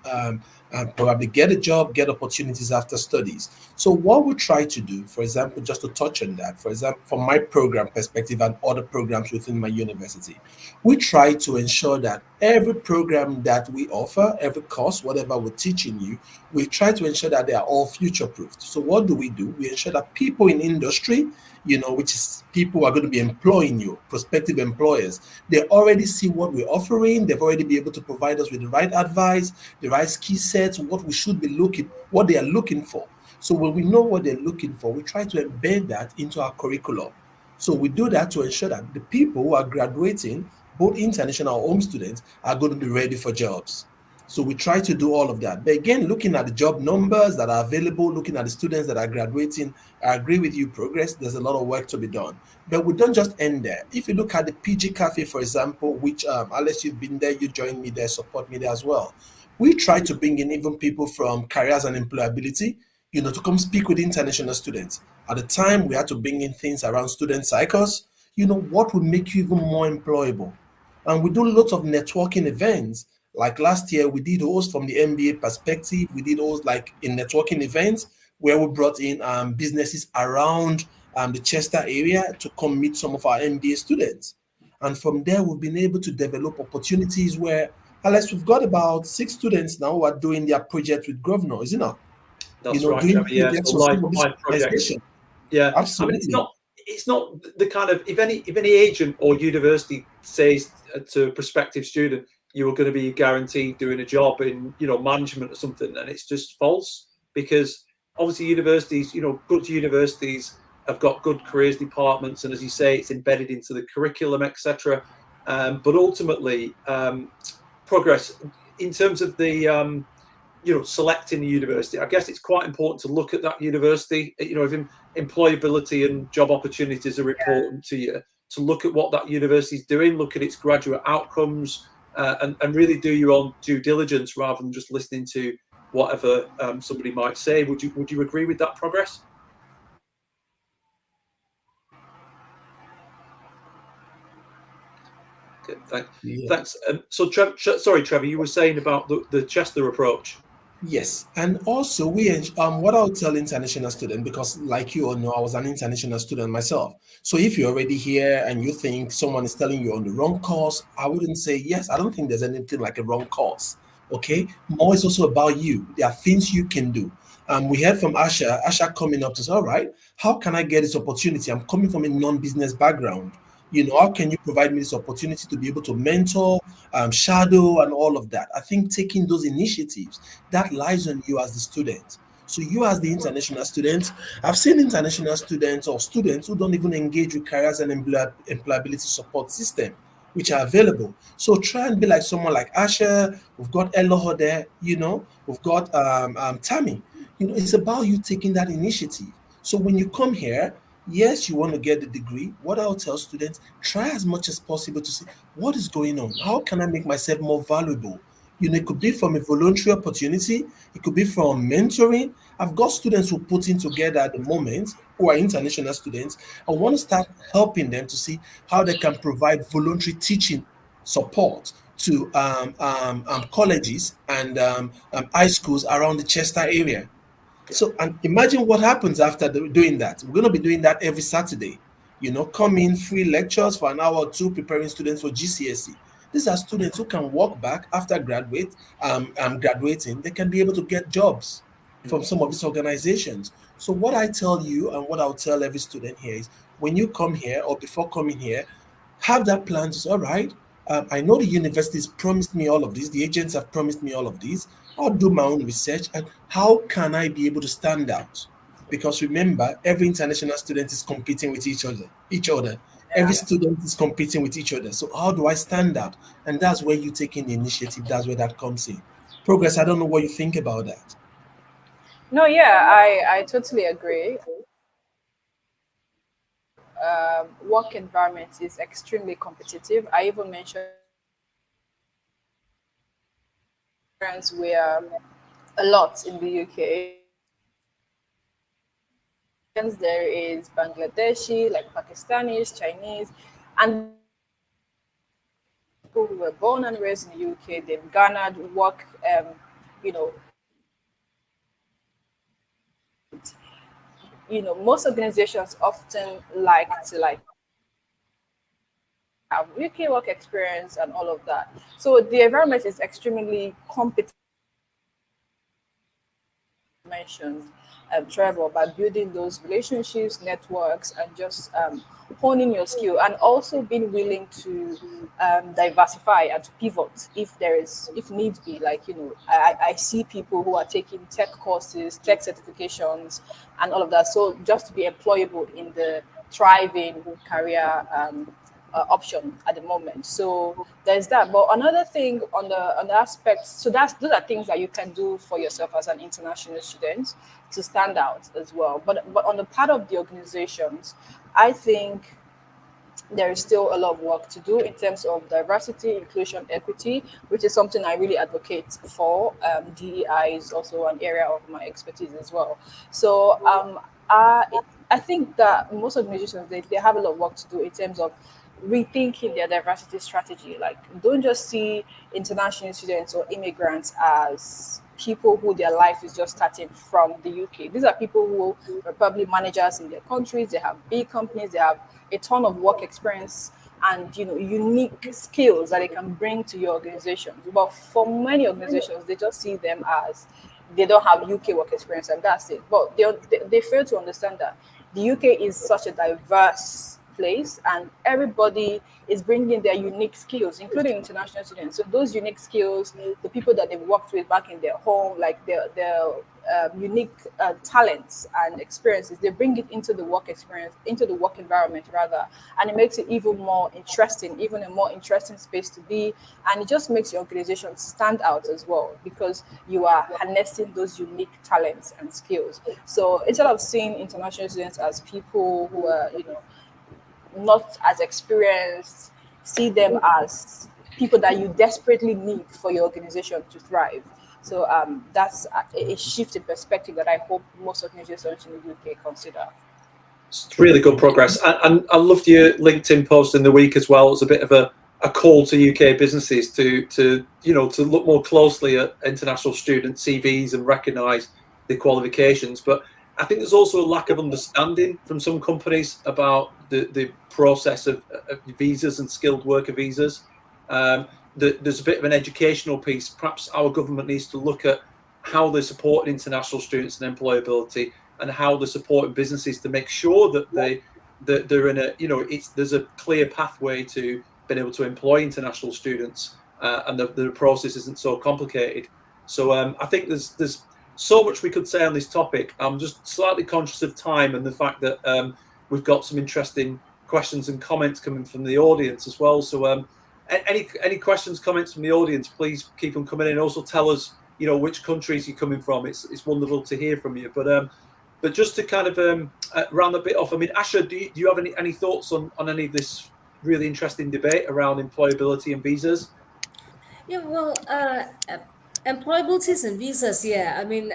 probably get a job, get opportunities after studies. So what we try to do, for example, just to touch on that, for example, from my program perspective and other programs within my university, we try to ensure that every program that we offer, every course, whatever we're teaching you, we try to ensure that they are all future-proofed. So what do? We ensure that people in industry, which is people who are going to be employing you, prospective employers, they already see what we're offering. They've already been able to provide us with the right advice, the right skill sets, what we should be what they are looking for. So when we know what they're looking for, we try to embed that into our curriculum. So we do that to ensure that the people who are graduating, both international or home students, are going to be ready for jobs. So we try to do all of that. But again, looking at the job numbers that are available, looking at the students that are graduating, I agree with you, Progress. There's a lot of work to be done. But we don't just end there. If you look at the PG Cafe, for example, which unless you've been there, you join me there, support me there as well. We try to bring in even people from careers and employability, to come speak with international students. At the time, we had to bring in things around student cycles. What would make you even more employable? And we do lots of networking events. Like last year, we did host from the MBA perspective. We did host like in networking events where we brought in businesses around the Chester area to come meet some of our MBA students. And from there, we've been able to develop opportunities where, Alex, we've got about 6 students now who are doing their project with Governor, isn't it? That's right, Trevor. Yeah, so live projects. Yeah, absolutely. I mean, it's not the kind of, if any agent or university says to a prospective student, you are going to be guaranteed doing a job in management or something, and it's just false, because obviously universities, good universities have got good careers departments, and as you say, it's embedded into the curriculum, etc. But ultimately, Progress in terms of the selecting the university, I guess it's quite important to look at that university. If employability and job opportunities are important to you, to look at what that university is doing, look at its graduate outcomes, and really do your own due diligence rather than just listening to whatever somebody might say. Would you agree with that, Progress? Okay, thanks. So, Trevor, you were saying about the Chester approach. Yes, and also what I'll tell international students, because like you all know, I was an international student myself. So if you're already here and you think someone is telling you on the wrong course, I wouldn't say yes. I don't think there's anything like a wrong course. Okay, more is also about you. There are things you can do. We heard from Asha coming up to say, all right, how can I get this opportunity? I'm coming from a non-business background. You know, how can you provide me this opportunity to be able to mentor, shadow, and all of that? I think taking those initiatives, that lies on you as the student. So you as the international student, I've seen international students or students who don't even engage with careers and employability support system, which are available. So try and be like someone like Asha. We've got Eloho there, you know, we've got Tammy. You know, it's about you taking that initiative. So when you come here, yes, you want to get the degree. What I'll tell students, try as much as possible to see what is going on. How can I make myself more valuable? You know, it could be from a voluntary opportunity, it could be from mentoring. I've got students who put in together at the moment who are international students. I want to start helping them to see how they can provide voluntary teaching support to colleges and high schools around the Chester area. So, and imagine what happens after doing that. We're going to be doing that every Saturday. You know, come in free lectures for an hour or two, preparing students for GCSE. These are students who can walk back after graduating. They can be able to get jobs from some of these organizations. So, what I tell you and what I'll tell every student here is, when you come here or before coming here, have that plan to say, all right, I know the universities promised me all of this, the agents have promised me all of these. I'll do my own research, and how can I be able to stand out? Because remember, every international student is competing with each other. Every student is competing with each other. So how do I stand out? And that's where you taking the initiative. That's where that comes in. Progress. I don't know what you think about that. No, yeah, I totally agree. Work environment is extremely competitive. I even mentioned where a lot in the UK. There is Bangladeshi, like Pakistanis, Chinese, and people who were born and raised in the UK, they've garnered work, you know, most organizations often like to have UK work experience and all of that. So the environment is extremely competent. Mentioned Trevor, by building those relationships, networks, and just honing your skill, and also being willing to diversify and to pivot if need be. Like, I see people who are taking tech courses, tech certifications, and all of that. So just to be employable in the thriving career option at the moment. So there's that. But another thing on the aspect, so those are things that you can do for yourself as an international student to stand out as well. But on the part of the organizations, I think there is still a lot of work to do in terms of diversity, inclusion, equity, which is something I really advocate for. DEI is also an area of my expertise as well. So I think that most organizations, they have a lot of work to do in terms of rethinking their diversity strategy. Like, don't just see international students or immigrants as people who their life is just starting from the UK. These are people who are probably managers in their countries. They have big companies. They have a ton of work experience and unique skills that they can bring to your organization. But for many organizations, they just see them as they don't have UK work experience and that's it. But they fail to understand that the UK is such a diverse place and everybody is bringing their unique skills, including international students. So those unique skills, the people that they've worked with back in their home, like their unique talents and experiences, they bring it into the work experience, into the work environment rather, and it makes it even more interesting, even a more interesting space to be, and it just makes your organization stand out as well because you are harnessing those unique talents and skills. So instead of seeing international students as people who are not as experienced, see them as people that you desperately need for your organization to thrive. So that's a shift in perspective that I hope most organizations in the UK consider. It's really good progress. And I loved your LinkedIn post in the week as well. It's a bit of a call to UK businesses to look more closely at international student CVs and recognise the qualifications. But I think there's also a lack of understanding from some companies about the process of visas and skilled worker visas. there's a bit of an educational piece. Perhaps our government needs to look at how they're supporting international students and employability, and how they're supporting businesses to make sure that they're in a, there's a clear pathway to being able to employ international students, and the process isn't so complicated. So I think there's so much we could say on this topic. I'm just slightly conscious of time and the fact that we've got some interesting questions and comments coming from the audience as well. So any questions, comments from the audience, please keep them coming in. Also tell us, which countries you're coming from. It's wonderful to hear from you. But just to kind of round a bit off, I mean, Asha, do you have any thoughts on any of this really interesting debate around employability and visas? Yeah, well, employabilities and visas, yeah, I mean,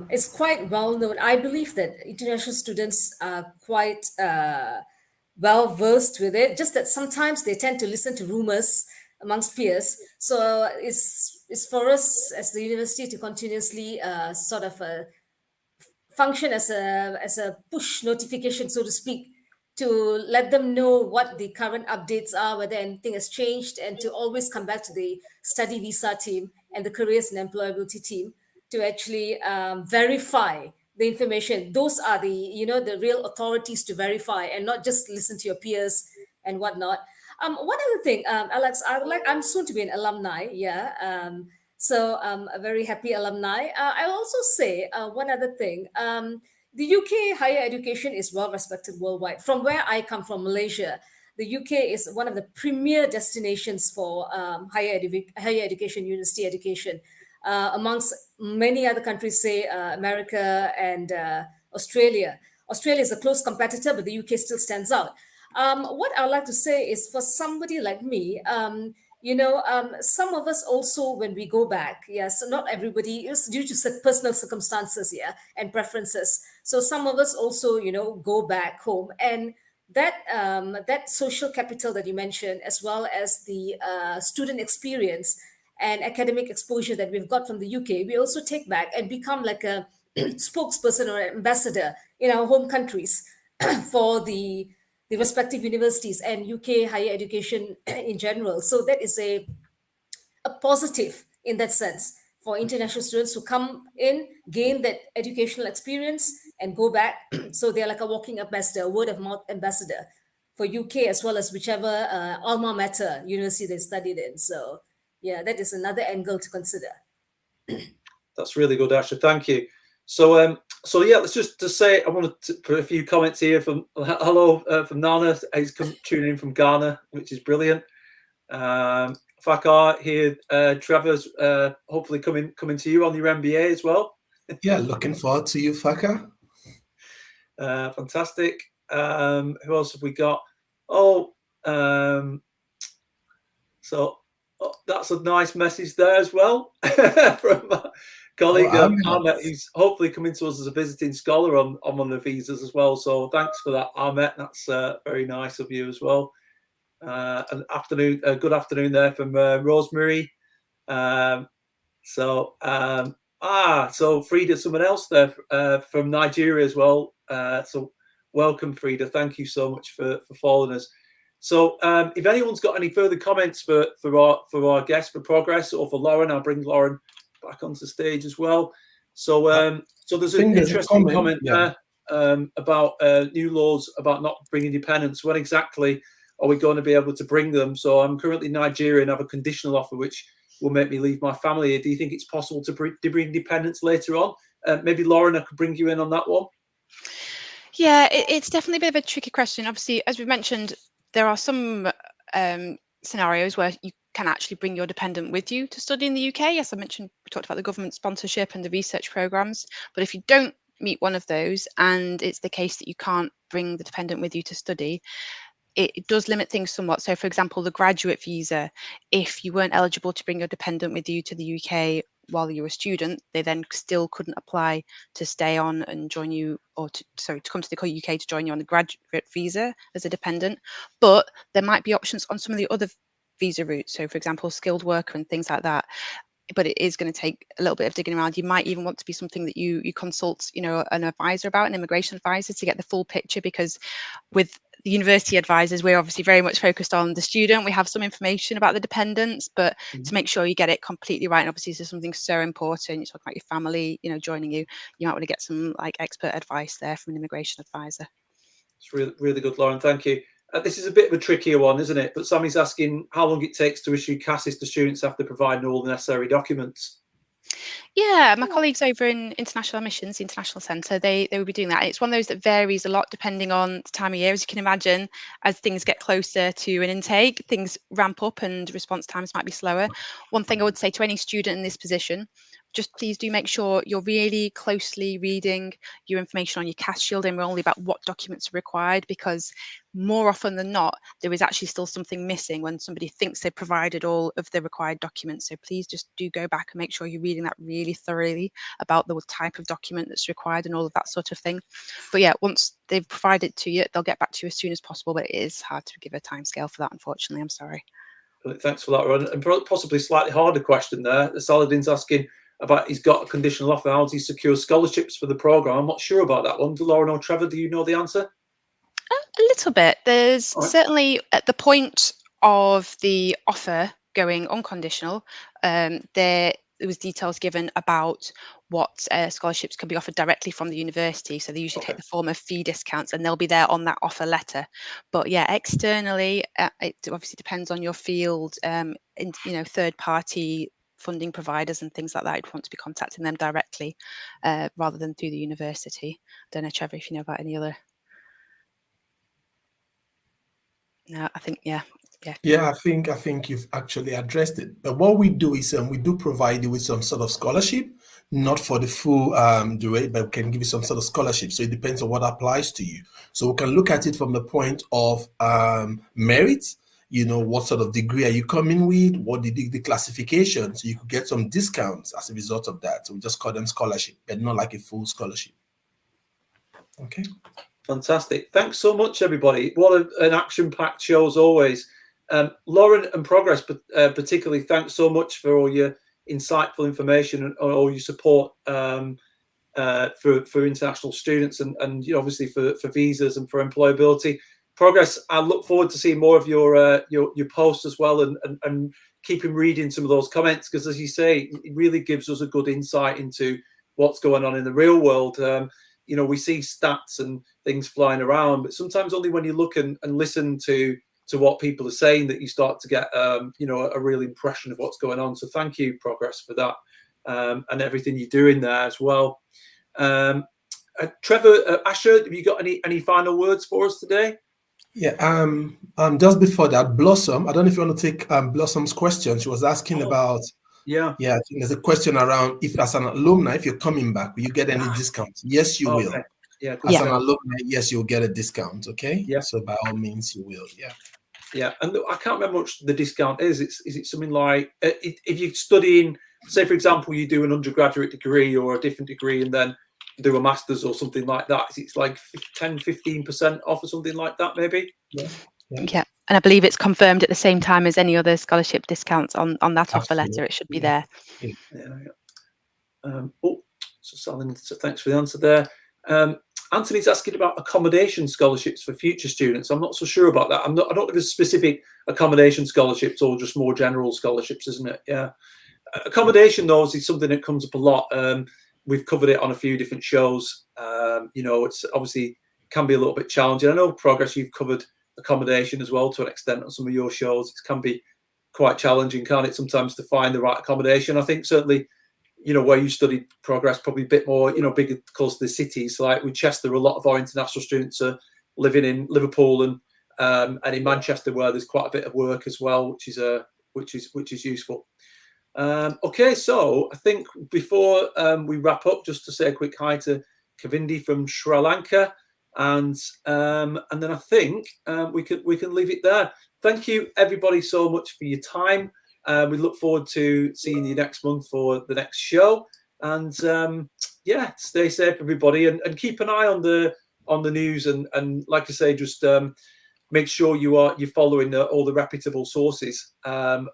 it's quite well known. I believe that international students are quite well versed with it, just that sometimes they tend to listen to rumors amongst peers. So it's for us as the university to continuously sort of function as a push notification, so to speak, to let them know what the current updates are, whether anything has changed, and to always come back to the study visa team and the careers and employability team to actually verify the information. Those are the real authorities to verify, and not just listen to your peers and whatnot. One other thing, Alex, I'm soon to be an alumni, yeah. So a very happy alumni. I'll also say one other thing. The UK higher education is well respected worldwide. From where I come from, Malaysia, the UK is one of the premier destinations for higher education, university education, amongst many other countries, say America and Australia. Australia is a close competitor, but the UK still stands out. What I'd like to say is, for somebody like me, some of us also, when we go back, so not everybody, is due to personal circumstances, and preferences. So some of us also, go back home, and that social capital that you mentioned, as well as the student experience and academic exposure that we've got from the UK, we also take back and become like a spokesperson or ambassador in our home countries for the respective universities and UK higher education in general. So that is a positive in that sense for international students who come in, gain that educational experience, and go back. So they're like a walking ambassador, a word of mouth ambassador for UK, as well as whichever alma mater university they studied in. So yeah, that is another angle to consider. That's really good, Asha. Thank you. So yeah, let's just to say, I wanted to put a few comments here from from Nana. He's tuning in from Ghana, which is brilliant. Fakar here, Trevor's hopefully coming to you on your MBA as well. Yeah, looking forward to you, Fakar. Fantastic. Who else have we got? So that's a nice message there as well from colleague Ahmet. He's hopefully coming to us as a visiting scholar on one of the visas as well. So thanks for that, Ahmet. That's very nice of you as well. Good afternoon there from Rosemary. So Frida, someone else there from Nigeria as well. So welcome, Frida. Thank you so much for following us. So if anyone's got any further comments for our guest, for Progress, or for Lauren, I'll bring Lauren back onto stage as well. So there's an interesting comment there about new laws about not bringing dependents. When exactly are we going to be able to bring them? So I'm currently Nigerian, have a conditional offer which will make me leave my family. Do you think it's possible to bring dependents later on? Maybe Lauren, I could bring you in on that one. Yeah, it's definitely a bit of a tricky question. Obviously, as we mentioned, there are some scenarios where you can actually bring your dependent with you to study in the UK. As I mentioned, we talked about the government sponsorship and the research programs. But if you don't meet one of those, and it's the case that you can't bring the dependent with you to study, it does limit things somewhat. So, for example, the graduate visa, if you weren't eligible to bring your dependent with you to the UK while you were a student, they then still couldn't apply to stay on and join you, or to come to the UK to join you on the graduate visa as a dependent. But there might be options on some of the other visa routes. So, for example, skilled worker and things like that. but it is going to take a little bit of digging around. You might even want to be something that you consult, you know, an advisor about, an immigration advisor, to get the full picture, because with the university advisors, we're obviously very much focused on the student. We have some information about the dependents, but to make sure you get it completely right. And obviously, this is something so important. You talk about your family, you know, joining you. You might want to get some like expert advice there from an immigration advisor. It's really, really good, Lauren. Thank you. This is a bit of a trickier one, isn't it? But Sammy's asking how long it takes to issue CASIS to students after providing all the necessary documents. Yeah, my colleagues over in International Admissions, the International Centre, they will be doing that. It's one of those that varies a lot depending on the time of year. As you can imagine, as things get closer to an intake, things ramp up and response times might be slower. One thing I would say to any student in this position, just please do make sure you're really closely reading your information on your CAS Shield enrollee about what documents are required, because more often than not, there is actually still something missing when somebody thinks they've provided all of the required documents. So please just do go back and make sure you're reading that really thoroughly about the type of document that's required and all of that sort of thing. But yeah, once they've provided it to you, they'll get back to you as soon as possible, but it is hard to give a timescale for that, unfortunately. I'm sorry. Thanks for that, Ron. And possibly a slightly harder question there. Saladin's asking about, he's got a conditional offer. How does he secure scholarships for the programme? I'm not sure about that one. Do Lauren or Trevor, do you know the answer? A little bit. There's certainly at the point of the offer going unconditional, there was details given about what scholarships can be offered directly from the university. So they usually take the form of fee discounts, and they'll be there on that offer letter. But yeah, externally, it obviously depends on your field. You know, third-party funding providers and things like that, I'd want to be contacting them directly rather than through the university. I don't know, Trevor, if you know about any other. No, I think yeah. I think you've actually addressed it. But what we do is we do provide you with some sort of scholarship, not for the full duration, but we can give you some sort of scholarship. So it depends on what applies to you. So we can look at it from the point of merit. You know, what sort of degree are you coming with? What the classification? So you could get some discounts as a result of that. So we just call them scholarship, but not like a full scholarship. Okay. Fantastic. Thanks so much, everybody. What an action-packed show as always. Lauren and Progress, particularly, thanks so much for all your insightful information and all your support for international students and you know, obviously for visas and for employability. Progress, I look forward to seeing more of your posts as well and keeping reading some of those comments, because as you say, it really gives us a good insight into what's going on in the real world. You know, we see stats and things flying around, but sometimes only when you look and listen to what people are saying that you start to get, you know, a real impression of what's going on. So thank you, Progress, for that and everything you're doing there as well. Trevor, Asha, have you got any final words for us today? Yeah. Just before that, Blossom, I don't know if you want to take Blossom's question. She was asking about. Yeah, I think there's a question around if as an alumni, if you're coming back, will you get any discounts? Yes, you will. Yeah, as an alumni, yes, you'll get a discount. Okay. Yeah. So by all means, you will. Yeah. Yeah, and I can't remember what the discount is. Is it something like if you're studying, say for example, you do an undergraduate degree or a different degree and then do a master's or something like that? It's like 10-15% off or something like that, maybe. Yeah. And I believe it's confirmed at the same time as any other scholarship discounts on that offer letter. It should be there. So thanks for the answer there. Anthony's asking about accommodation scholarships for future students. I'm not so sure about that. I don't know if it's specific accommodation scholarships or just more general scholarships, isn't it? Yeah. Accommodation, though, is something that comes up a lot. We've covered it on a few different shows. You know, it's obviously can be a little bit challenging. I know, Progress, you've covered accommodation as well to an extent on some of your shows. It can be quite challenging, can't it, sometimes to find the right accommodation. I think certainly, you know, where you studied, Progress, probably a bit more, you know, bigger, close to the cities. Like with Chester, a lot of our international students are living in Liverpool and in Manchester, where there's quite a bit of work as well, which is useful. Okay, so I think before we wrap up, just to say a quick hi to Kavindi from Sri Lanka, and then I think we can leave it there. Thank you everybody so much for your time. We look forward to seeing you next month for the next show, and yeah, stay safe everybody, and keep an eye on the news, and like I say, just make sure you're following all the reputable sources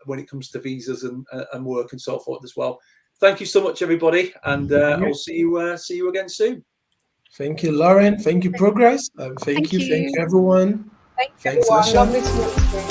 when it comes to visas and work and so forth as well. Thank you so much, everybody, and I'll see you again soon. Thank you, Lauren. Thank you, Progress. Thank you, everyone. Thanks, Thanks, everyone. Asha. Lovely to meet you.